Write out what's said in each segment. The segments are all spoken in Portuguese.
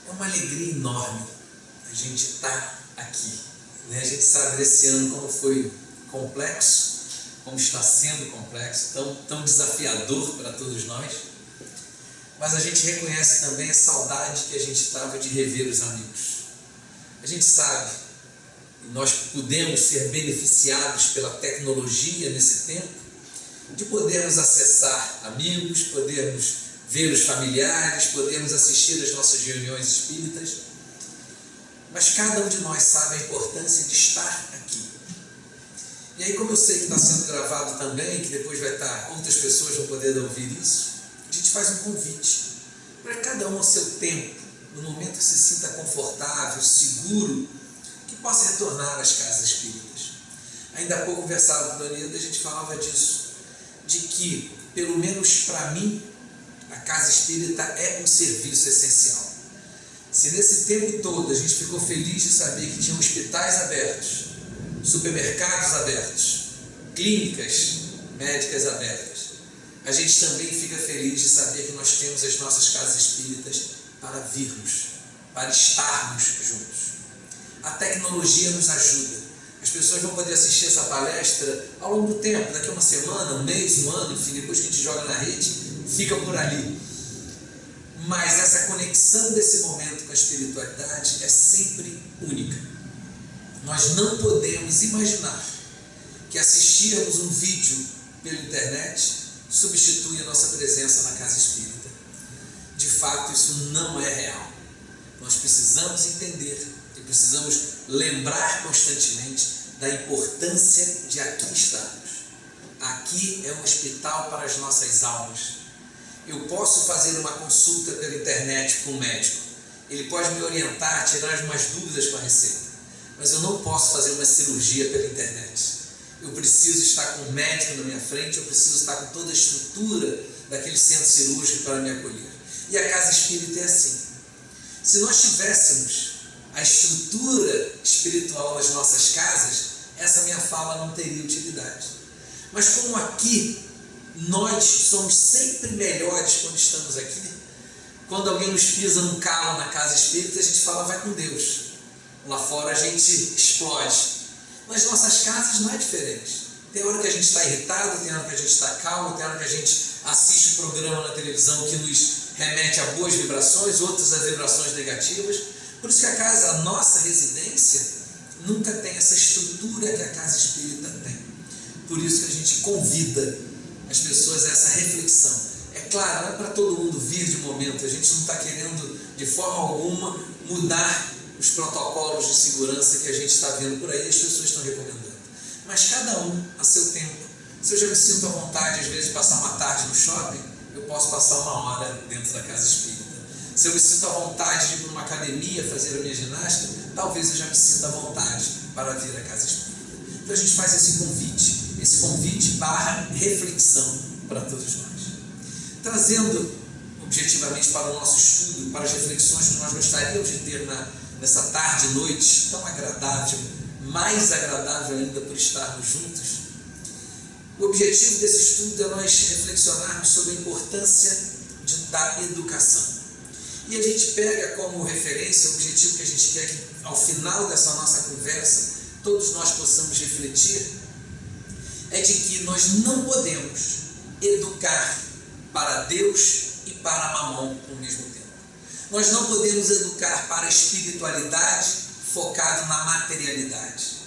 É uma alegria enorme a gente estar aqui, né? A gente sabe desse ano como foi complexo, como está sendo complexo, tão desafiador para todos nós, mas a gente reconhece também a saudade que a gente estava de rever os amigos. A gente sabe, e nós podemos ser beneficiados pela tecnologia nesse tempo, de podermos acessar amigos, podermos ver os familiares, podermos assistir às nossas reuniões espíritas, mas cada um de nós sabe a importância de estar aqui. E aí, como eu sei que está sendo gravado também, que depois vai estar, outras pessoas vão poder ouvir isso, a gente faz um convite para cada um ao seu tempo, no momento que se sinta confortável, seguro, que possa retornar às casas espíritas. Ainda há pouco conversava com o Daniel e a gente falava disso, de que, pelo menos para mim, a casa espírita é um serviço essencial. Se nesse tempo todo a gente ficou feliz de saber que tinha hospitais abertos, supermercados abertos, clínicas médicas abertas, a gente também fica feliz de saber que nós temos as nossas casas espíritas para virmos, para estarmos juntos. A tecnologia nos ajuda. As pessoas vão poder assistir essa palestra ao longo do tempo, daqui a uma semana, um mês, um ano, enfim, depois que a gente joga na rede, fica por ali. Mas essa conexão desse momento com a espiritualidade é sempre única. Nós não podemos imaginar que assistirmos um vídeo pela internet substitui a nossa presença na casa espírita. De fato, isso não é real. Nós precisamos entender e precisamos lembrar constantemente da importância de aqui estarmos. Aqui é um hospital para as nossas almas. Eu posso fazer uma consulta pela internet com um médico. Ele pode me orientar, tirar umas dúvidas com a receita. Mas eu não posso fazer uma cirurgia pela internet. Eu preciso estar com um médico na minha frente, eu preciso estar com toda a estrutura daquele centro cirúrgico para me acolher. E a casa espírita é assim. Se nós tivéssemos a estrutura espiritual das nossas casas, essa minha fala não teria utilidade. Mas como aqui nós somos sempre melhores quando estamos aqui, quando alguém nos pisa num calo na casa espírita, a gente fala, vai com Deus. Lá fora a gente explode. Nas nossas casas não é diferente. Tem hora que a gente está irritado, tem hora que a gente está calmo, tem hora que a gente assiste um programa na televisão que nos remete a boas vibrações, outras a vibrações negativas. Por isso que a casa, a nossa residência, nunca tem essa estrutura que a casa espírita tem. Por isso que a gente convida as pessoas a essa reflexão. É claro, não é para todo mundo vir de momento, a gente não está querendo de forma alguma mudar os protocolos de segurança que a gente está vendo por aí, as pessoas estão recomendando. Mas cada um a seu tempo. Se eu já me sinto à vontade, às vezes, de passar uma tarde no shopping, eu posso passar uma hora dentro da casa espírita. Se eu me sinto à vontade de ir para uma academia fazer a minha ginástica, talvez eu já me sinta à vontade para vir à casa espírita. Então a gente faz esse convite barra reflexão para todos nós. Trazendo objetivamente para o nosso estudo, para as reflexões que nós gostaríamos de ter nessa tarde e noite tão agradável, mais agradável ainda por estarmos juntos. O objetivo desse estudo é nós reflexionarmos sobre a importância da educação. E a gente pega como referência o objetivo que a gente quer que ao final dessa nossa conversa todos nós possamos refletir, é de que nós não podemos educar para Deus e para Mamon ao mesmo tempo. Nós não podemos educar para a espiritualidade focado na materialidade.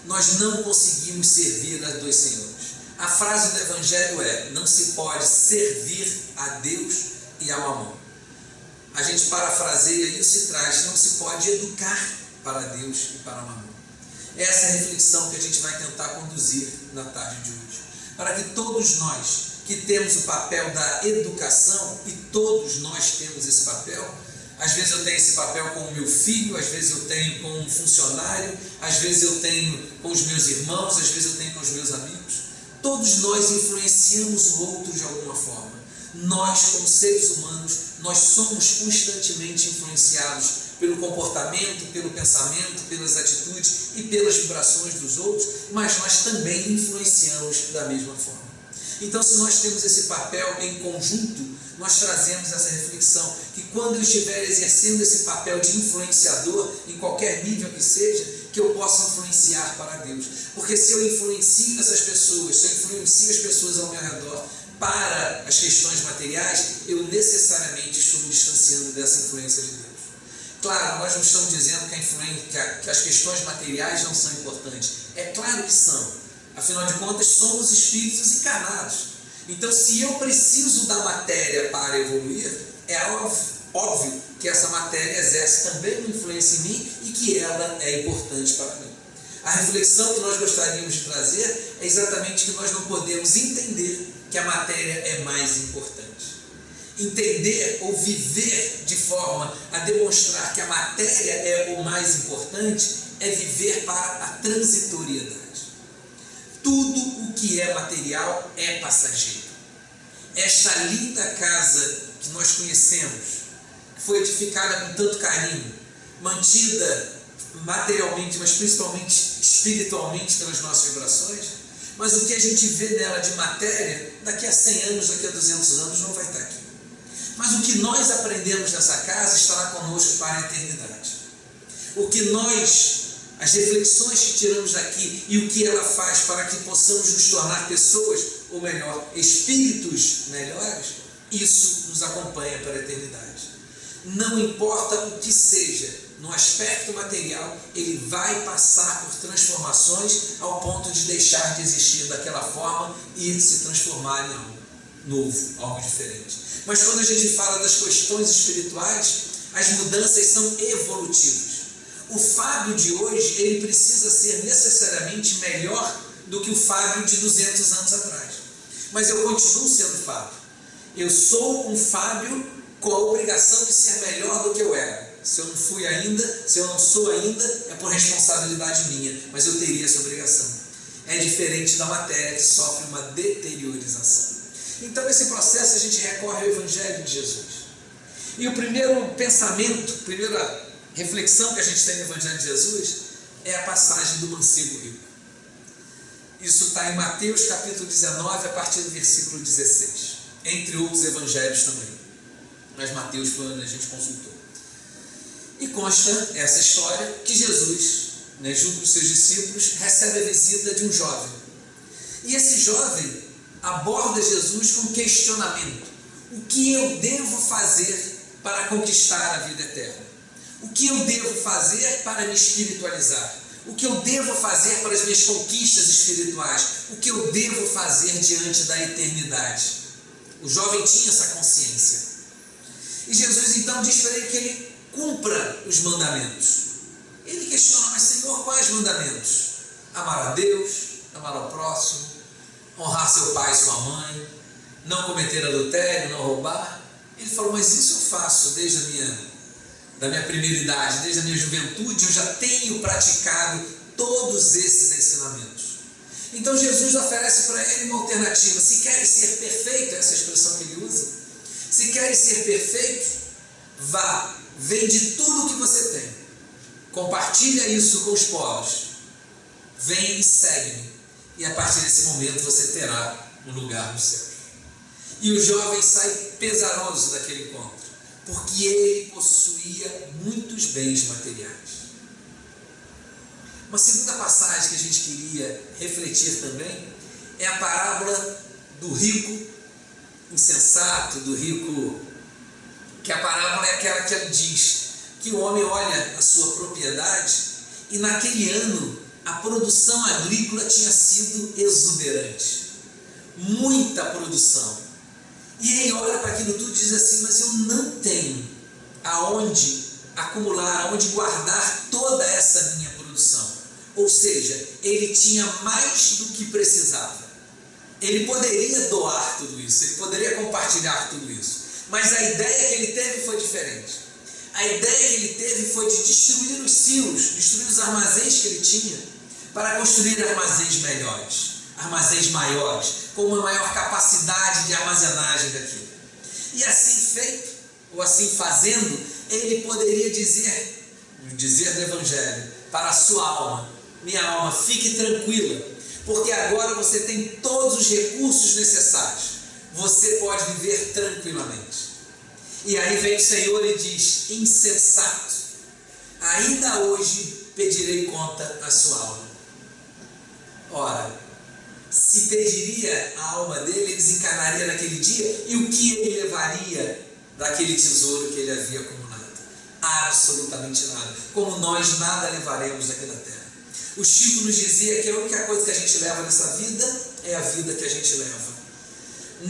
Nós não conseguimos servir a dois senhores. A frase do Evangelho é: não se pode servir a Deus e a Mamon. A gente parafraseia isso e traz: não se pode educar para Deus e para Mamon. Essa é a reflexão que a gente vai tentar conduzir na tarde de hoje, para que todos nós que temos o papel da educação, e todos nós temos esse papel, às vezes eu tenho esse papel com o meu filho, às vezes eu tenho com um funcionário, às vezes eu tenho com os meus irmãos, às vezes eu tenho com os meus amigos. Todos nós influenciamos o outro de alguma forma. Nós, como seres humanos, nós somos constantemente influenciados pelo comportamento, pelo pensamento, pelas atitudes e pelas vibrações dos outros, mas nós também influenciamos da mesma forma. Então, se nós temos esse papel em conjunto, nós trazemos essa reflexão, que quando eu estiver exercendo esse papel de influenciador, em qualquer nível que seja, que eu possa influenciar para Deus. Porque se eu influencio essas pessoas, se eu influencio as pessoas ao meu redor para as questões materiais, eu necessariamente estou me distanciando dessa influência de Deus. Claro, nós não estamos dizendo que as questões materiais não são importantes. É claro que são. Afinal de contas, somos espíritos encarnados. Então, se eu preciso da matéria para evoluir, é óbvio que essa matéria exerce também uma influência em mim e que ela é importante para mim. A reflexão que nós gostaríamos de trazer é exatamente que nós não podemos entender que a matéria é mais importante. Entender ou viver de forma a demonstrar que a matéria é o mais importante é viver para a transitoriedade. Tudo o que é material é passageiro. Esta linda casa que nós conhecemos, que foi edificada com tanto carinho, mantida materialmente, mas principalmente espiritualmente pelas nossas vibrações, mas o que a gente vê nela de matéria, daqui a 100 anos, daqui a 200 anos, não vai estar aqui. Mas o que nós aprendemos nessa casa estará conosco para a eternidade. O que as reflexões que tiramos daqui e o que ela faz para que possamos nos tornar pessoas, ou melhor, espíritos melhores, isso nos acompanha para a eternidade. Não importa o que seja, no aspecto material, ele vai passar por transformações ao ponto de deixar de existir daquela forma e se transformar em algo novo, algo diferente. Mas quando a gente fala das questões espirituais, as mudanças são evolutivas. O Fábio de hoje, ele precisa ser necessariamente melhor do que o Fábio de 200 anos atrás. Mas eu continuo sendo Fábio. Eu sou um Fábio com a obrigação de ser melhor do que eu era. Se eu não fui ainda, se eu não sou ainda, é por responsabilidade minha, mas eu teria essa obrigação. É diferente da matéria que sofre uma deteriorização. Então, nesse processo, a gente recorre ao Evangelho de Jesus. E o primeiro pensamento, a primeira reflexão que a gente tem no Evangelho de Jesus é a passagem do mancebo rico. Isso está em Mateus capítulo 19, a partir do versículo 16. Entre outros evangelhos também. Mas Mateus foi onde a gente consultou. E consta essa história que Jesus, junto com os seus discípulos, recebe a visita de um jovem. E esse jovem aborda Jesus com questionamento. O que eu devo fazer para conquistar a vida eterna? O que eu devo fazer para me espiritualizar? O que eu devo fazer para as minhas conquistas espirituais? O que eu devo fazer diante da eternidade? O jovem tinha essa consciência. E Jesus então diz para ele que ele cumpra os mandamentos. Ele questiona, mas Senhor, quais mandamentos? Amar a Deus, amar ao próximo, honrar seu pai e sua mãe, não cometer adultério, não roubar. Ele falou, mas isso eu faço desde da minha primeira idade, desde a minha juventude, eu já tenho praticado todos esses ensinamentos. Então Jesus oferece para ele uma alternativa. Se queres ser perfeito, essa expressão que ele usa, se queres ser perfeito, vá, vende tudo o que você tem, compartilha isso com os pobres, vem e segue-me, e a partir desse momento você terá um lugar no céu. E o jovem sai pesaroso daquele encontro, porque ele possuía muitos bens materiais. Uma segunda passagem que a gente queria refletir também é a parábola do rico insensato, do rico, que a parábola é aquela que ele diz que o homem olha a sua propriedade e naquele ano a produção agrícola tinha sido exuberante, muita produção. E ele olha para aquilo tudo e diz assim, mas eu não tenho aonde acumular, aonde guardar toda essa minha produção. Ou seja, ele tinha mais do que precisava. Ele poderia doar tudo isso, ele poderia compartilhar tudo isso. Mas a ideia que ele teve foi diferente. A ideia que ele teve foi de destruir os silos, destruir os armazéns que ele tinha, para construir armazéns melhores, armazéns maiores, com uma maior capacidade de armazenagem daquilo. E assim feito, ou assim fazendo, ele poderia dizer do Evangelho para a sua alma, minha alma, fique tranquila, porque agora você tem todos os recursos necessários. você pode viver tranquilamente. E aí vem o Senhor e diz: insensato, ainda hoje pedirei conta à sua alma. Ora, se pediria a alma dele, ele desencarnaria naquele dia, e o que ele levaria daquele tesouro que ele havia acumulado? Absolutamente nada. Como nós nada levaremos daqui da terra. O Chico nos dizia que a única coisa que a gente leva nessa vida é a vida que a gente leva.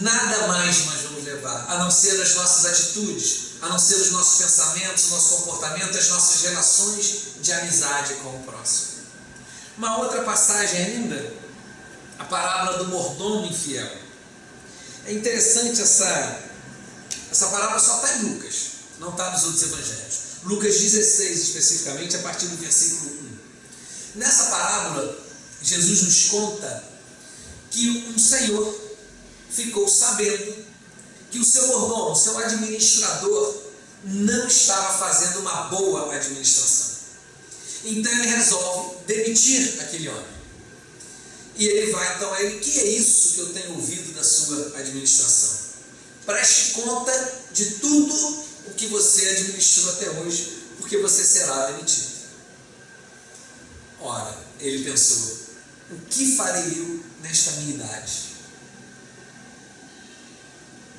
Nada mais nós vamos levar, a não ser as nossas atitudes, a não ser os nossos pensamentos, o nosso comportamento, as nossas relações de amizade com o próximo. Uma outra passagem ainda, a parábola do mordomo infiel. É interessante essa parábola só está em Lucas, não está nos outros evangelhos. Lucas 16 especificamente, a partir do versículo 1. Nessa parábola, Jesus nos conta que um senhor ficou sabendo que o seu mordomo, o seu administrador, não estava fazendo uma boa administração. Então ele resolve demitir aquele homem. E ele vai então a ele: que é isso que eu tenho ouvido da sua administração? Preste conta de tudo o que você administrou até hoje, porque você será demitido. Ora, ele pensou: o que farei eu nesta minha idade?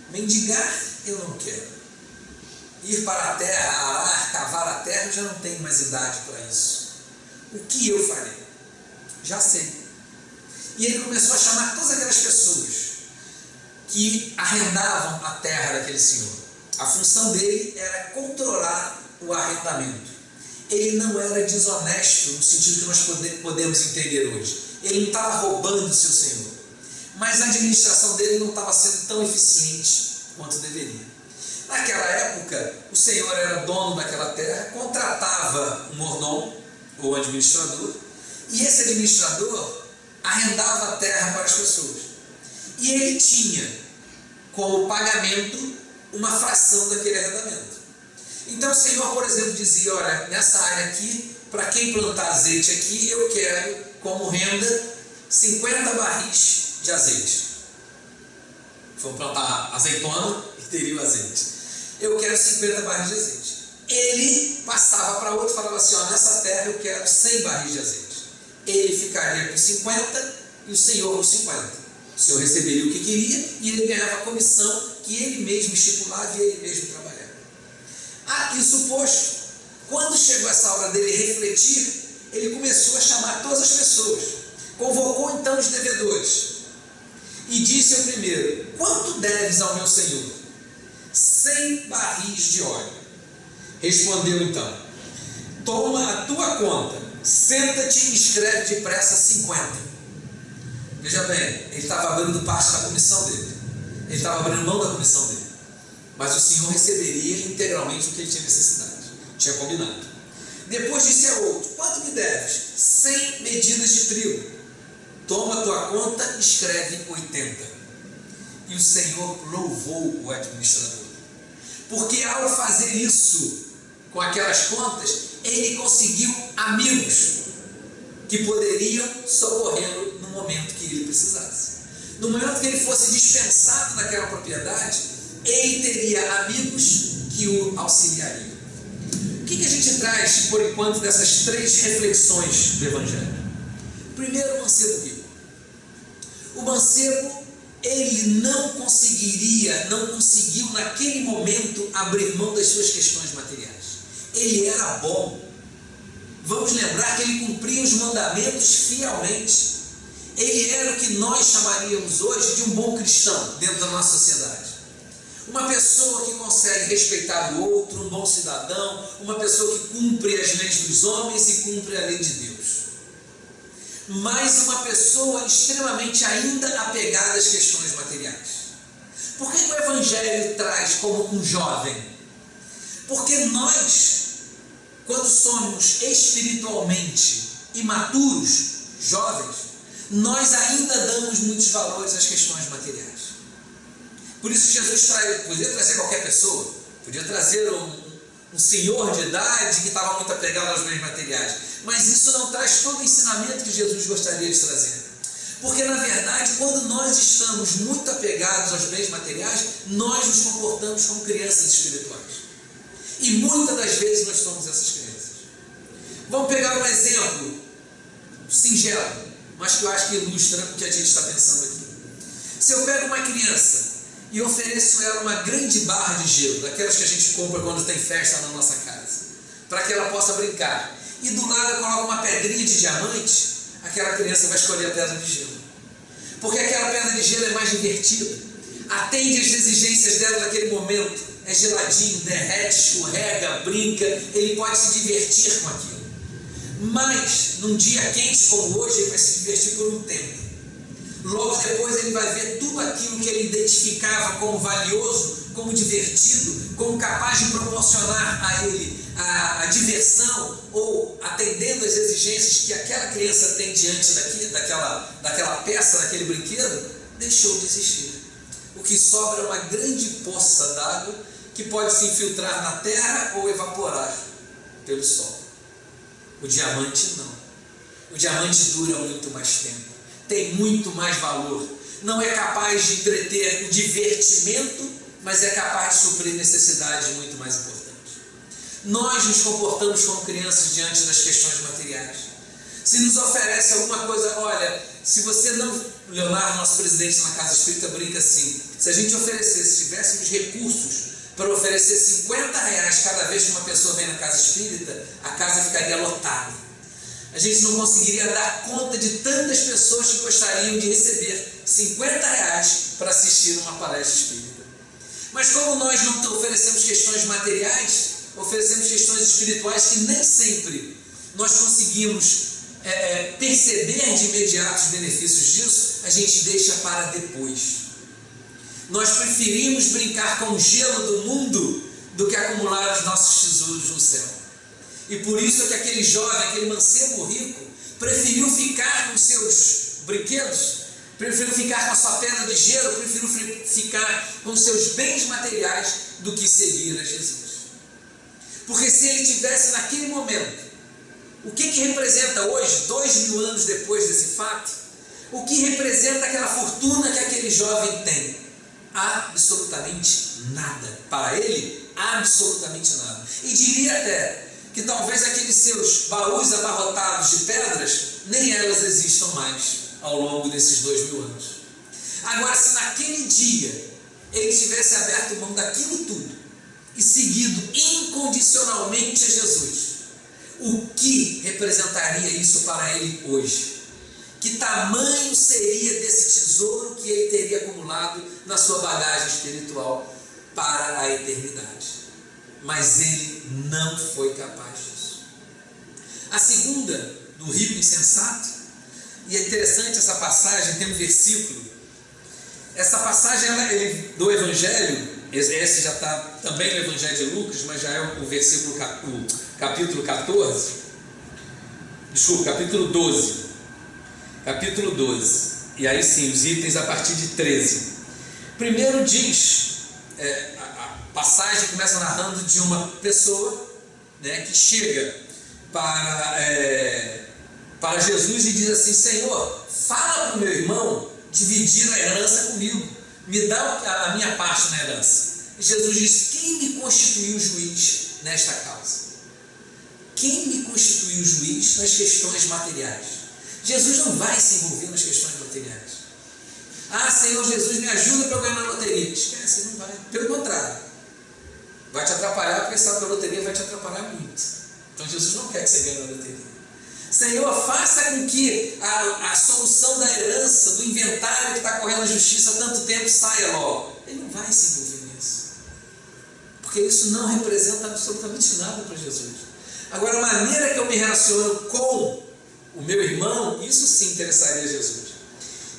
Mendigar eu não quero. Ir para a terra, arar, cavar a terra, eu já não tenho mais idade para isso. O que eu farei? Já sei. E ele começou a chamar todas aquelas pessoas que arrendavam a terra daquele senhor. A função dele era controlar o arrendamento. Ele não era desonesto no sentido que nós podemos entender hoje. Ele não estava roubando o seu senhor. Mas a administração dele não estava sendo tão eficiente quanto deveria. Naquela época, o senhor era dono daquela terra, contratava um mordomo, ou administrador, e esse administrador arrendava a terra para as pessoas. E ele tinha, como pagamento, uma fração daquele arrendamento. Então o senhor, por exemplo, dizia: olha, nessa área aqui, para quem plantar azeite aqui, eu quero como renda 50 barris de azeite. Vamos plantar azeitona e teria o azeite. Eu quero 50 barris de azeite. Ele passava para outro e falava assim: ó, nessa terra eu quero 100 barris de azeite. Ele ficaria com 50 e o senhor com 50. O senhor receberia o que queria e ele ganhava a comissão que ele mesmo estipulava e ele mesmo trabalhava. Isso posto, quando chegou essa hora dele refletir, ele começou a chamar todas as pessoas. Convocou então os devedores e disse ao primeiro: quanto deves ao meu senhor? 100 barris de óleo. Respondeu então: toma a tua conta, senta-te e escreve depressa 50. Veja bem, ele estava abrindo parte da comissão dele, ele estava abrindo mão da comissão dele, mas o senhor receberia integralmente o que ele tinha necessidade, tinha combinado. Depois disse a outro: quanto me deves? 100 medidas de trigo. Toma a tua conta e escreve 80. E o senhor louvou o administrador, porque ao fazer isso com aquelas contas, ele conseguiu amigos que poderiam socorrê-lo no momento que ele precisasse. No momento que ele fosse dispensado daquela propriedade, ele teria amigos que o auxiliariam. O que a gente traz, por enquanto, dessas 3 reflexões do Evangelho? Primeiro, o mancebo rico. O mancebo, ele não conseguiu naquele momento abrir mão das suas questões materiais. Ele era bom. Vamos lembrar que ele cumpria os mandamentos fielmente. Ele era o que nós chamaríamos hoje de um bom cristão dentro da nossa sociedade. Uma pessoa que consegue respeitar o outro, um bom cidadão, uma pessoa que cumpre as leis dos homens e cumpre a lei de Deus. Mas uma pessoa extremamente ainda apegada às questões materiais. Por que o Evangelho traz como um jovem? Porque nós, quando somos espiritualmente imaturos, jovens, nós ainda damos muitos valores às questões materiais. Por isso Jesus podia trazer qualquer pessoa, podia trazer um senhor de idade que estava muito apegado aos bens materiais, mas isso não traz todo o ensinamento que Jesus gostaria de trazer. Porque, na verdade, quando nós estamos muito apegados aos bens materiais, nós nos comportamos como crianças espirituais. E muitas das vezes nós somos essas crianças. Vamos pegar um exemplo singelo, mas que eu acho que ilustra o que a gente está pensando aqui. Se eu pego uma criança e ofereço ela uma grande barra de gelo, daquelas que a gente compra quando tem festa na nossa casa, para que ela possa brincar, e do lado eu coloco uma pedrinha de diamante, aquela criança vai escolher a pedra de gelo. Porque aquela pedra de gelo é mais divertida, atende às exigências dela naquele momento, é geladinho, derrete, escorrega, brinca, ele pode se divertir com aquilo. Mas, num dia quente como hoje, ele vai se divertir por um tempo. Logo depois ele vai ver tudo aquilo que ele identificava como valioso, como divertido, como capaz de proporcionar a ele a diversão ou atendendo às exigências que aquela criança tem diante daquela peça, daquele brinquedo, deixou de existir. O que sobra é uma grande poça d'água que pode se infiltrar na terra ou evaporar pelo sol. O diamante não. O diamante dura muito mais tempo, tem muito mais valor, não é capaz de entreter o divertimento, mas é capaz de suprir necessidades muito mais importantes. Nós nos comportamos como crianças diante das questões materiais. Se nos oferece alguma coisa, olha, se você não, Leonardo, nosso presidente na Casa Espírita, brinca assim, se a gente oferecesse, tivéssemos recursos para oferecer R$50 cada vez que uma pessoa vem na Casa Espírita, a casa ficaria lotada. A gente não conseguiria dar conta de tantas pessoas que gostariam de receber R$50 para assistir uma palestra espírita. Mas como nós não oferecemos questões materiais, oferecemos questões espirituais que nem sempre nós conseguimos perceber de imediato os benefícios disso, a gente deixa para depois. Nós preferimos brincar com o gelo do mundo do que acumular os nossos tesouros no céu. E por isso é que aquele jovem, aquele mancebo rico, preferiu ficar com seus brinquedos, preferiu ficar com a sua pedra de gelo, preferiu ficar com seus bens materiais do que seguir a Jesus. Porque se ele tivesse naquele momento, o que representa hoje, 2000 anos depois desse fato, o que representa aquela fortuna que aquele jovem tem? Absolutamente nada. Para ele, absolutamente nada. E diria até que talvez aqueles seus baús abarrotados de pedras, nem elas existam mais ao longo desses 2000 anos. Agora, se naquele dia ele tivesse aberto mão daquilo tudo e seguido incondicionalmente a Jesus, o que representaria isso para ele hoje? Que tamanho seria desse tesouro que ele teria acumulado na sua bagagem espiritual para a eternidade? Mas ele não foi capaz disso. A segunda, do rico insensato, e é interessante essa passagem, tem um versículo. Essa passagem do Evangelho, esse já está também no Evangelho de Lucas, mas já é o versículo, o capítulo 14, desculpa, capítulo 12. Capítulo 12, e aí sim, os itens a partir de 13. Primeiro diz, a passagem começa narrando de uma pessoa, né, que chega para Jesus e diz assim: Senhor, fala para o meu irmão dividir a herança comigo, me dá a minha parte na herança. E Jesus diz: quem me constituiu juiz nesta causa? Quem me constituiu juiz nas questões materiais? Jesus não vai se envolver nas questões materiais. Ah, Senhor Jesus, me ajuda para eu ganhar na loteria. Esquece, não vai. Pelo contrário, vai te atrapalhar, porque sabe que a loteria vai te atrapalhar muito. Então Jesus não quer que você ganhe na loteria. Senhor, faça com que a solução da herança, do inventário que está correndo a justiça há tanto tempo, saia logo. Ele não vai se envolver nisso, porque isso não representa absolutamente nada para Jesus. Agora, a maneira que eu me relaciono com o meu irmão, isso sim interessaria a Jesus.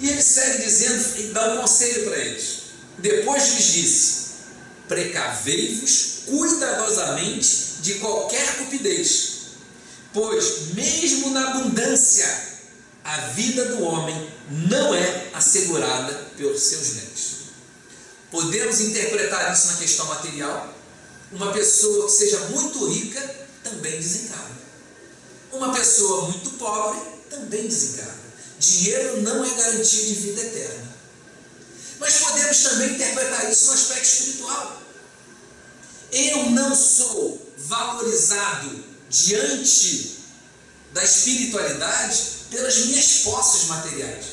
E ele segue dizendo e dá um conselho para eles. Depois lhes disse: precavei-vos cuidadosamente de qualquer cupidez, pois mesmo na abundância a vida do homem não é assegurada pelos seus bens. Podemos interpretar isso na questão material. Uma pessoa que seja muito rica também desencarna. Uma pessoa muito pobre também desencarna. Dinheiro não é garantia de vida eterna. Mas podemos também interpretar isso no aspecto espiritual. Eu não sou valorizado diante da espiritualidade pelas minhas posses materiais.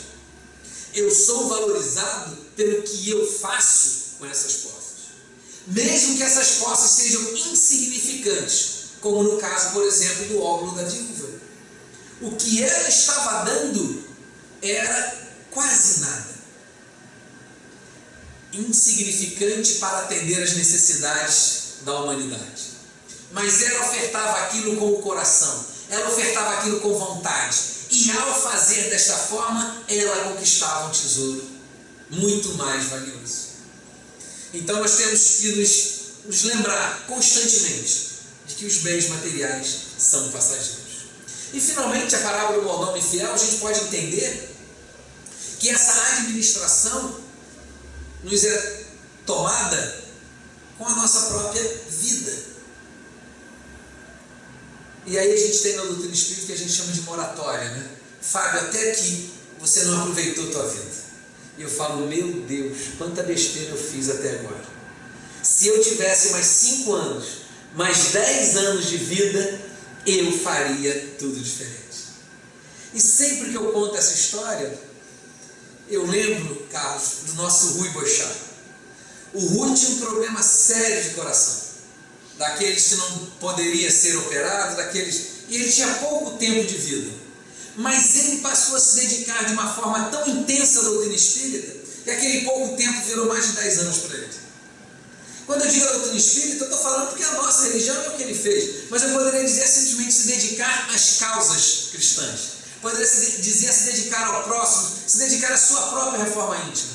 Eu sou valorizado pelo que eu faço com essas posses. Mesmo que essas posses sejam insignificantes, como no caso, por exemplo, do óbolo da viúva. O que ela estava dando era quase nada. Insignificante para atender às necessidades da humanidade. Mas ela ofertava aquilo com o coração, ela ofertava aquilo com vontade, e ao fazer desta forma, ela conquistava um tesouro muito mais valioso. Então nós temos que nos lembrar constantemente de que os bens materiais são passageiros. E finalmente, a parábola do mordomo infiel, a gente pode entender que essa administração nos é tomada com a nossa própria vida. E aí a gente tem na doutrina espírita que a gente chama de moratória, né? Fábio, até aqui você não aproveitou a tua vida. E eu falo, meu Deus, quanta besteira eu fiz até agora. Se eu tivesse mais 5 anos, mais 10 anos de vida, eu faria tudo diferente. E sempre que eu conto essa história, eu lembro, Carlos, do nosso Rui Boixá. O Rui tinha um problema sério de coração, daqueles que não poderia ser operado, e ele tinha pouco tempo de vida. Mas ele passou a se dedicar de uma forma tão intensa à doutrina espírita, que aquele pouco tempo virou mais de 10 anos para ele. Quando eu digo a doutrina espírita, eu estou falando porque a nossa religião é o que ele fez, mas eu poderia dizer simplesmente se dedicar às causas cristãs, poderia dizer se dedicar ao próximo, se dedicar à sua própria reforma íntima.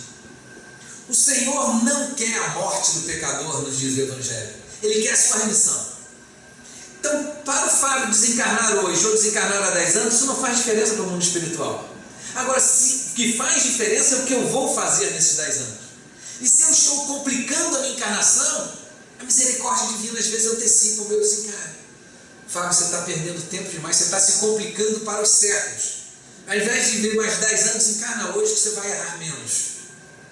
O Senhor não quer a morte do pecador, nos diz o Evangelho, Ele quer a sua remissão. Então, para o Fábio desencarnar hoje ou desencarnar há 10 anos, isso não faz diferença para o mundo espiritual. Agora, o que faz diferença é o que eu vou fazer nesses 10 anos. E se eu estou complicando a minha encarnação, a misericórdia divina às vezes antecipa o meu desencarne. Fábio, você está perdendo tempo demais, você está se complicando para os séculos. Ao invés de viver mais 10 anos, encarna hoje que você vai errar menos.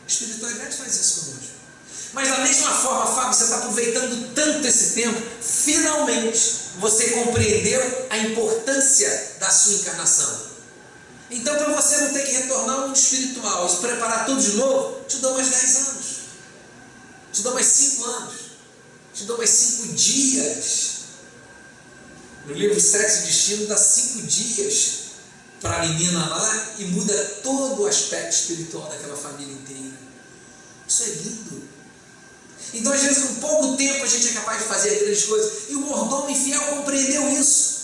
A espiritualidade faz isso conosco. Mas da mesma forma, Fábio, você está aproveitando tanto esse tempo, finalmente você compreendeu a importância da sua encarnação. Então, para você não ter que retornar ao mundo espiritual e se preparar tudo de novo, te dou mais 10 anos, te dou mais 5 anos, te dou mais 5 dias. No livro Sexo e Destino dá 5 dias para a menina lá e muda todo o aspecto espiritual daquela família inteira. Isso é lindo. Então, às vezes, com pouco tempo a gente é capaz de fazer grandes coisas. E o mordomo infiel compreendeu isso.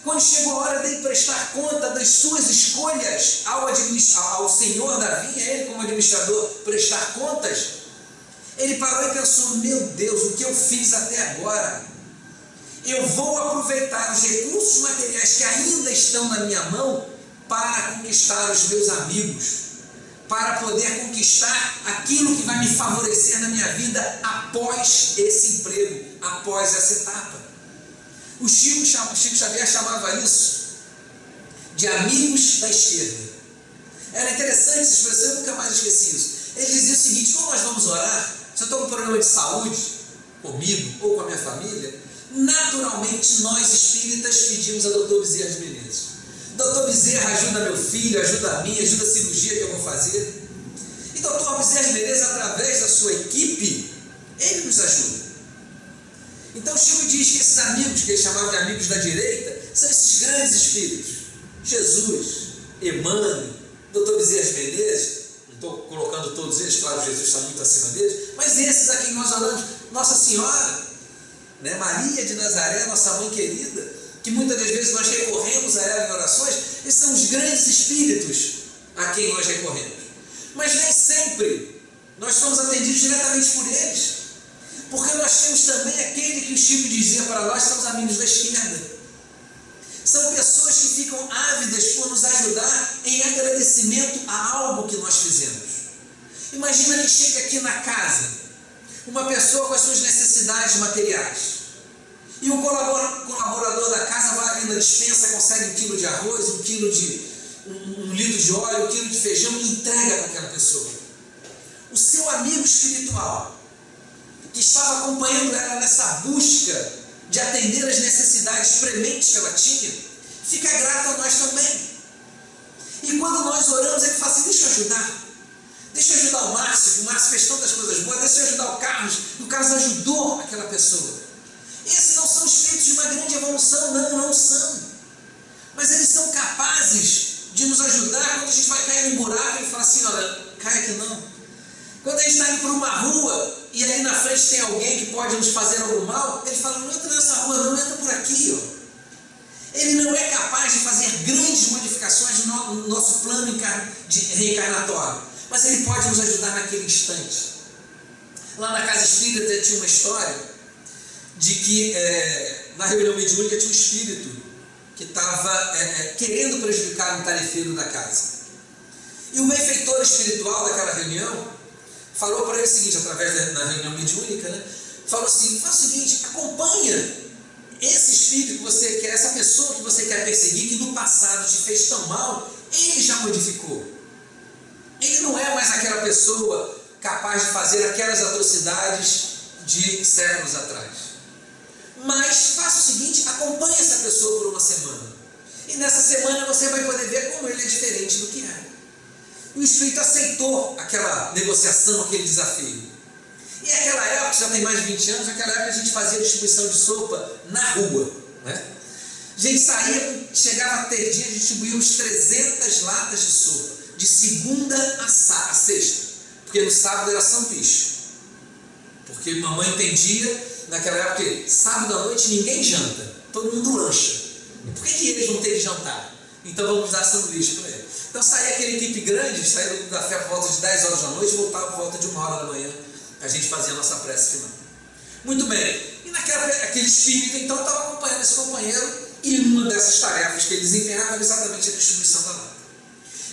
Quando chegou a hora dele prestar conta das suas escolhas ao senhor da vinha, ele como administrador prestar contas, ele parou e pensou, meu Deus, o que eu fiz até agora? Eu vou aproveitar os recursos materiais que ainda estão na minha mão para conquistar os meus amigos, para poder conquistar aquilo que vai me favorecer na minha vida após esse emprego, após essa etapa. O Chico Xavier chamava isso de amigos da esquerda. Era interessante essa expressão, eu nunca mais esqueci isso. Ele dizia o seguinte, quando nós vamos orar, se eu estou com um problema de saúde, comigo ou com a minha família, naturalmente nós espíritas pedimos a Dr. Bezerra de Menezes. Dr. Bezerra, ajuda meu filho, ajuda a mim, ajuda a cirurgia que eu vou fazer. E Dr. Bezerra de Menezes, através da sua equipe, ele nos ajuda. Então Chico diz que esses amigos, que ele chamava de amigos da direita, são esses grandes espíritos. Jesus, Emmanuel, Dr. Bezerra de Menezes, não estou colocando todos eles, claro, Jesus está muito acima deles, mas esses a quem nós oramos, Nossa Senhora, né, Maria de Nazaré, nossa mãe querida, que muitas das vezes nós recorremos a ela em orações, esses são os grandes espíritos a quem nós recorremos. Mas nem sempre nós somos atendidos diretamente por eles. Porque nós temos também aquele que o Chico dizia para nós, são os amigos da esquerda. São pessoas que ficam ávidas por nos ajudar em agradecimento a algo que nós fizemos. Imagina que chega aqui na casa uma pessoa com as suas necessidades materiais. E o colaborador da casa vai ali na despensa, consegue 1 quilo de arroz, 1 quilo um litro de óleo, 1 quilo de feijão e entrega para aquela pessoa. O seu amigo espiritual, que estava acompanhando ela nessa busca de atender as necessidades prementes que ela tinha, fica grato a nós também. E quando nós oramos, ele fala assim: deixa eu ajudar. Deixa eu ajudar o Márcio fez tantas coisas boas, deixa eu ajudar o Carlos ajudou aquela pessoa. Esses não são espíritos de uma grande evolução, não são. Mas eles são capazes de nos ajudar quando a gente vai cair num buraco. Ele fala assim: olha, cai aqui não. Quando a gente está indo por uma rua e ali na frente tem alguém que pode nos fazer algum mal, ele fala: não entra nessa rua, não entra por aqui. Ele não é capaz de fazer grandes modificações no nosso plano reencarnatório, mas ele pode nos ajudar naquele instante. Lá na casa espírita tinha uma história de que na reunião mediúnica tinha um espírito que estava querendo prejudicar um tarefeiro da casa. E o benfeitor espiritual daquela reunião falou para ele o seguinte, através da reunião mediúnica, né? Falou assim: faz o seguinte, acompanha esse espírito que você quer, essa pessoa que você quer perseguir, que no passado te fez tão mal, ele já modificou. Ele não é mais aquela pessoa capaz de fazer aquelas atrocidades de séculos atrás. Mas faça o seguinte, acompanhe essa pessoa por uma semana. E nessa semana você vai poder ver como ele é diferente do que era. E o espírito aceitou aquela negociação, aquele desafio. E naquela época, já tem mais de 20 anos, naquela época a gente fazia distribuição de sopa na rua, né? A gente saía, chegava a ter dia, distribuíamos 300 latas de sopa, de segunda a sexta, porque no sábado era São Bicho. Porque mamãe entendia, naquela época, que sábado à noite ninguém janta, todo mundo lancha. E por que eles não têm de jantar? Então vamos dar sanduíche para eles. Então saía aquela equipe grande, saía do café por volta de 10 horas da noite e voltava por volta de 1 hora da manhã. A gente fazia a nossa prece final. Muito bem. E aquele espírito, então, estava acompanhando esse companheiro, e uma dessas tarefas que ele desempenhava era exatamente a distribuição da lata.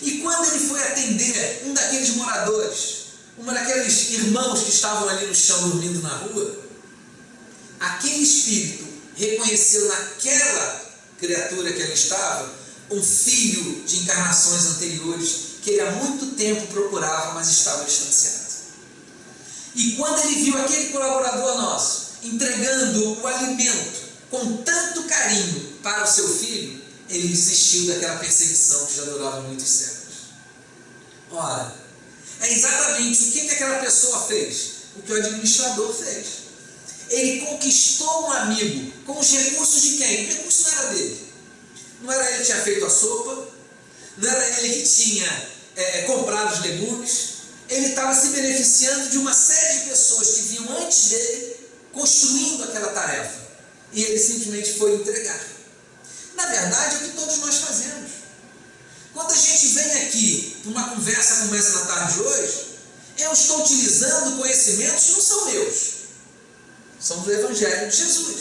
E quando ele foi atender um daqueles moradores, uma daqueles irmãos que estavam ali no chão dormindo na rua, aquele espírito reconheceu naquela criatura que ali estava um filho de encarnações anteriores que ele há muito tempo procurava, mas estava distanciado. E quando ele viu aquele colaborador nosso entregando o alimento com tanto carinho para o seu filho, ele desistiu daquela perseguição que já durava muitos séculos. Ora, é exatamente o que aquela pessoa fez, o que o administrador fez. Ele conquistou um amigo com os recursos de quem? O recurso não era dele. Não era ele que tinha feito a sopa, não era ele que tinha comprado os legumes. Ele estava se beneficiando de uma série de pessoas que vinham antes dele construindo aquela tarefa. E ele simplesmente foi entregar. Na verdade, é o que todos nós fazemos. Quando a gente vem aqui para uma conversa como essa na tarde de hoje, eu estou utilizando conhecimentos que não são meus. São do Evangelho de Jesus.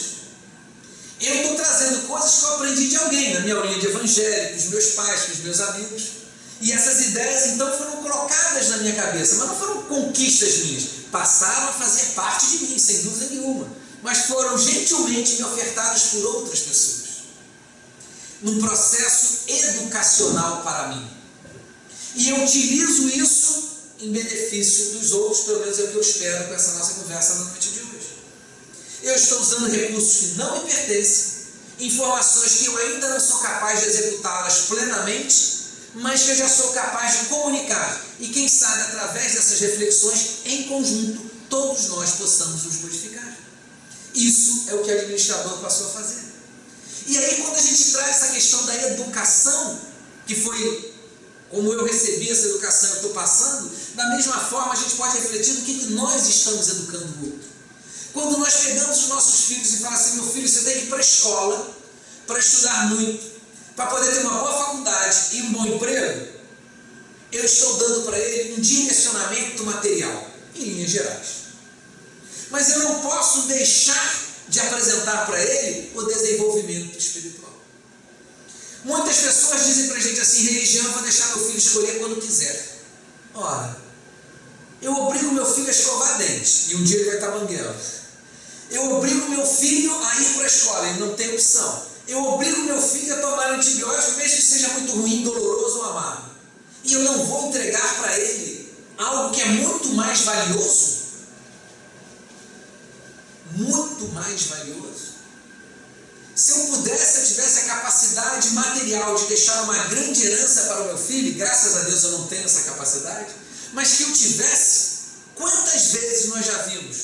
Eu estou trazendo coisas que eu aprendi de alguém, na minha aulinha de Evangelho, dos meus pais, dos meus amigos. E essas ideias então foram colocadas na minha cabeça, mas não foram conquistas minhas, passaram a fazer parte de mim, sem dúvida nenhuma, mas foram gentilmente me ofertadas por outras pessoas, num processo educacional para mim. E eu utilizo isso em benefício dos outros, pelo menos é o que eu espero com essa nossa conversa na noite de hoje. Eu estou usando recursos que não me pertencem, informações que eu ainda não sou capaz de executá-las plenamente, mas que eu já sou capaz de comunicar, e quem sabe através dessas reflexões, em conjunto, todos nós possamos nos modificar. Isso é o que o administrador passou a fazer. E aí quando a gente traz essa questão da educação, que foi como eu recebi essa educação, eu estou passando, da mesma forma a gente pode refletir no que nós estamos educando o outro. Quando nós pegamos os nossos filhos e falamos assim: meu filho, você tem que ir para a escola, para estudar muito, para poder ter uma boa faculdade e um bom emprego, eu estou dando para ele um direcionamento material, em linhas gerais. Mas eu não posso deixar de apresentar para ele o desenvolvimento espiritual. Muitas pessoas dizem para a gente assim: religião eu vou deixar meu filho escolher quando quiser. Ora, eu obrigo meu filho a escovar dente, e um dia ele vai estar banguelo. Eu obrigo meu filho a ir para a escola, ele não tem opção. Eu obrigo meu filho a tomar antibiótico, mesmo que seja muito ruim, doloroso ou amargo. E eu não vou entregar para ele algo que é muito mais valioso? Muito mais valioso. Se eu pudesse, eu tivesse a capacidade material de deixar uma grande herança para o meu filho, graças a Deus eu não tenho essa capacidade, mas que eu tivesse, quantas vezes nós já vimos,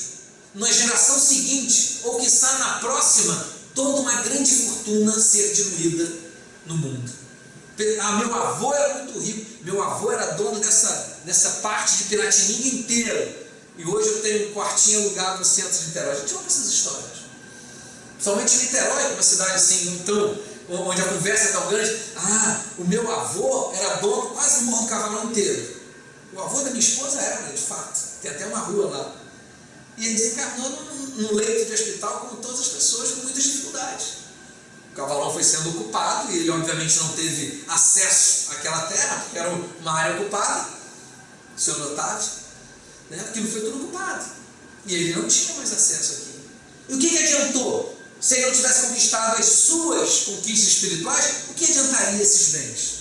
na geração seguinte, ou quiçá na próxima, toda uma grande fortuna ser diluída no mundo. Meu avô era muito rico, meu avô era dono dessa parte de Piratininga inteira, e hoje eu tenho um quartinho alugado no centro de Niterói. A gente ouve essas histórias. Somente Niterói, uma cidade assim, então, onde a conversa é tão grande. O meu avô era dono quase do Morro do Cavalão inteiro. O avô da minha esposa era, de fato. Tem até uma rua lá. E ele desencarnou num leito de hospital, como todas as pessoas, com muitas dificuldades. O Cavalão foi sendo ocupado e ele, obviamente, não teve acesso àquela terra, porque era uma área ocupada, o senhor Otávio, né? Aquilo foi tudo ocupado. E ele não tinha mais acesso aqui. E o que adiantou? Se ele não tivesse conquistado as suas conquistas espirituais, o que adiantaria esses bens?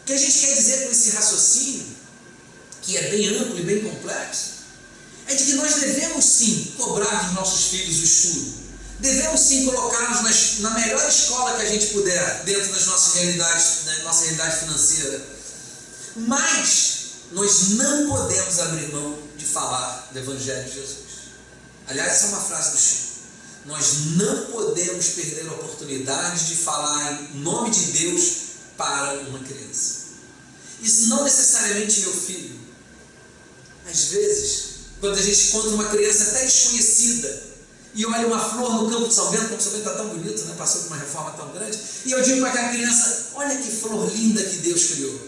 O que a gente quer dizer com esse raciocínio, que é bem amplo e bem complexo, é de que nós devemos sim cobrar dos nossos filhos o estudo. Devemos sim colocá-los na melhor escola que a gente puder, dentro das nossas realidades, da nossa realidade financeira. Mas nós não podemos abrir mão de falar do Evangelho de Jesus. Aliás, essa é uma frase do Chico. Nós não podemos perder a oportunidade de falar em nome de Deus para uma criança. Isso não necessariamente meu filho. Às vezes, quando a gente encontra uma criança até desconhecida e olha uma flor no Campo de São Bento, o Campo de São Bento está tão bonito, né? Passou por uma reforma tão grande, e eu digo para aquela criança: olha que flor linda que Deus criou.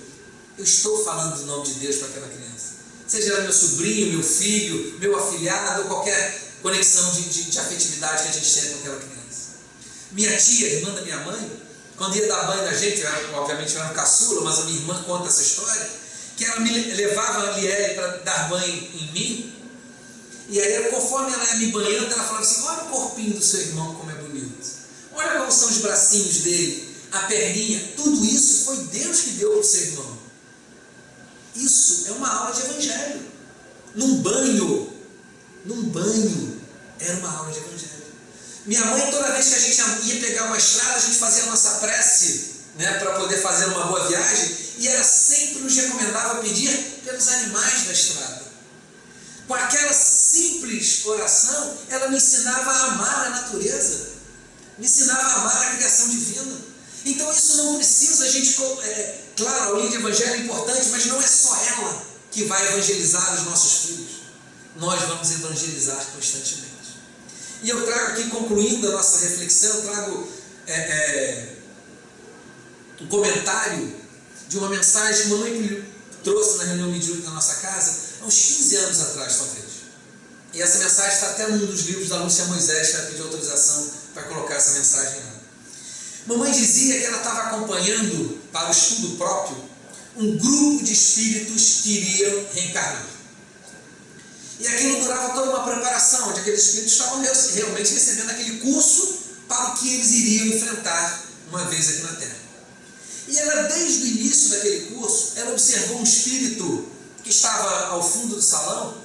Eu estou falando do nome de Deus para aquela criança. Seja ela meu sobrinho, meu filho, meu afilhado, ou qualquer conexão de afetividade que a gente tem com aquela criança. Minha tia, irmã da minha mãe, quando ia dar banho na gente, obviamente eu era um caçula, mas a minha irmã conta essa história, que ela me levava a Liele para dar banho em mim, e aí conforme ela ia me banhando, ela falava assim: olha o corpinho do seu irmão como é bonito, olha como são os bracinhos dele, a perninha, tudo isso foi Deus que deu para o seu irmão. Isso é uma aula de evangelho. Num banho, era uma aula de evangelho. Minha mãe, toda vez que a gente ia pegar uma estrada, a gente fazia a nossa prece, né, para poder fazer uma boa viagem, e ela sempre nos recomendava pedir pelos animais da estrada. Com aquela simples oração, ela me ensinava a amar a natureza, me ensinava a amar a criação divina. Então isso não precisa, a gente, claro, a aulinha de evangelho é importante, mas não é só ela que vai evangelizar os nossos filhos. Nós vamos evangelizar constantemente. E eu trago aqui, concluindo a nossa reflexão, eu trago um comentário de uma mensagem que a mamãe trouxe na reunião mediúnica da nossa casa, há uns 15 anos atrás, talvez. E essa mensagem está até num dos livros da Lúcia Moisés, que ela pediu autorização para colocar essa mensagem lá. Mamãe dizia que ela estava acompanhando, para o estudo próprio, um grupo de espíritos que iriam reencarnar. E aquilo durava toda uma preparação, onde aqueles espíritos estavam realmente recebendo aquele curso para o que eles iriam enfrentar uma vez aqui na Terra. E ela, desde o início daquele curso, ela observou um espírito que estava ao fundo do salão,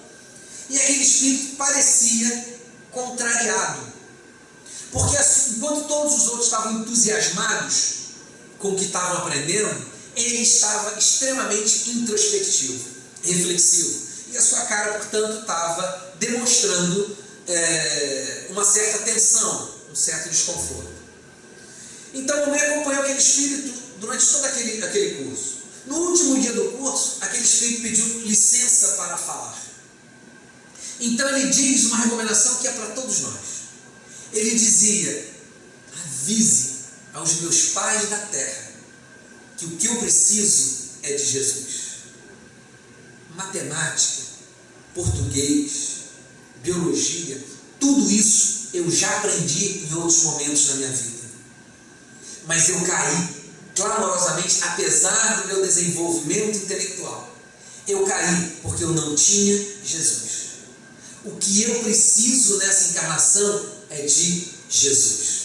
e aquele espírito parecia contrariado. Porque enquanto todos os outros estavam entusiasmados com o que estavam aprendendo, ele estava extremamente introspectivo, reflexivo. E a sua cara, portanto, estava demonstrando uma certa tensão, um certo desconforto. Então, a mamãe acompanhou aquele espírito durante todo aquele curso. No último dia do curso, aquele espírito pediu licença para falar. Então, ele diz uma recomendação que é para todos nós. Ele dizia: avise aos meus pais da terra que o que eu preciso é de Jesus. Matemática, português, biologia, tudo isso eu já aprendi em outros momentos da minha vida. Mas eu caí clamorosamente, apesar do meu desenvolvimento intelectual. Eu caí porque eu não tinha Jesus. O que eu preciso nessa encarnação é de Jesus.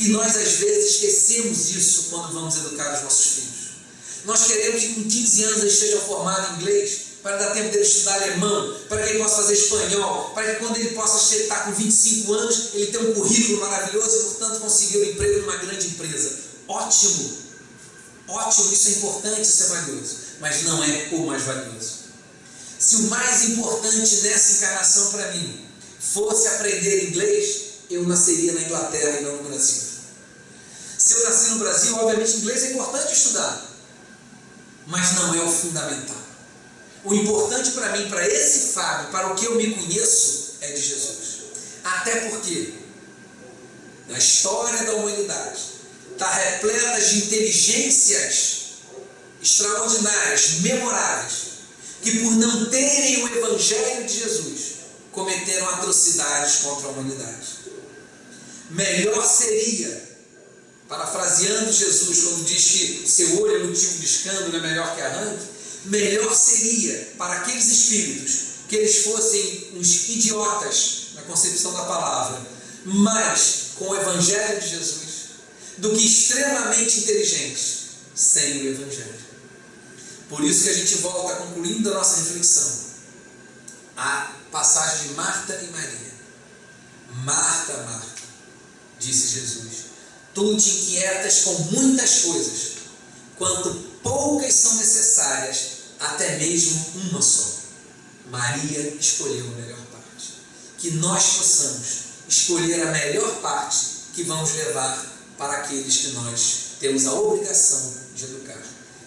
E nós às vezes esquecemos isso quando vamos educar os nossos filhos. Nós queremos que com 15 anos ele esteja formado em inglês, para dar tempo dele estudar alemão, para que ele possa fazer espanhol, para que quando ele possa estar com 25 anos, ele tenha um currículo maravilhoso e, portanto, conseguir um emprego numa grande empresa. Ótimo! Ótimo, isso é importante, isso é valioso, mas não é o mais valioso. Se o mais importante nessa encarnação para mim fosse aprender inglês, eu nasceria na Inglaterra e não no Brasil. Se eu nasci no Brasil, obviamente inglês é importante estudar, mas não é o fundamental. O importante para mim, para esse Fábio, para o que eu me conheço, é de Jesus. Até porque a história da humanidade está repleta de inteligências extraordinárias, memoráveis, que por não terem o Evangelho de Jesus, cometeram atrocidades contra a humanidade. Melhor seria, parafraseando Jesus, quando diz que seu olho é motivo de escândalo, é melhor que arranque, melhor seria para aqueles espíritos que eles fossem uns idiotas, na concepção da palavra, mas com o Evangelho de Jesus, do que extremamente inteligentes sem o Evangelho. Por isso que a gente volta, concluindo a nossa reflexão, a passagem de Marta e Maria. Marta, Marta, disse Jesus, tu te inquietas com muitas coisas, quanto poucas são necessárias, até mesmo uma só. Maria escolheu a melhor parte. Que nós possamos escolher a melhor parte que vamos levar para aqueles que nós temos a obrigação de educar.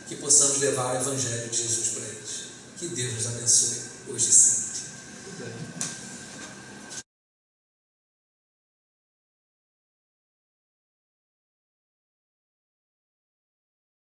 Que possamos levar o Evangelho de Jesus para eles. Que Deus nos abençoe hoje e sempre.